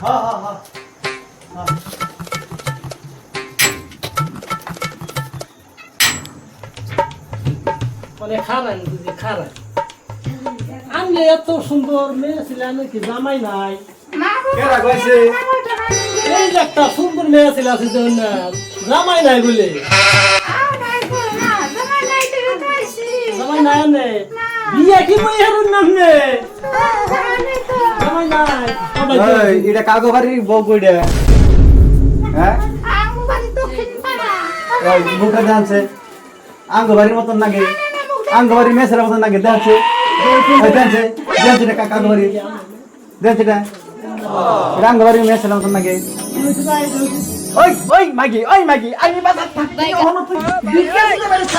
হ্যাঁ হ্যাঁ হ্যাঁ মানে খারাই বুঝি খারাই আমি এত সুন্দর মেয়ে ছিলাম কি জামাই নাই কেরা কইছে এই যে একটা সুন্দর মেয়ে ছিল আছে যে জামাই নাই বলে জামাই নাই নে বিয়ে কি বই হারুন নাম নে জামাই নাই এই এটা কাগো বাড়ির বউ কইডা হ্যাঁ এই মুখে জানছে আঙ্গ বাড়ির মতন লাগে আঙ্গ বাড়ির মেসের মতন লাগে দেখছে দেখছে দেখছে এটা কাগো বাড়ি দেখছে এটা আঙ্গ বাড়ির মেসের মতন লাগে ওই ওই মাগি আমি বাজার থাকতে হলো তুই বিকে দিতে পারিস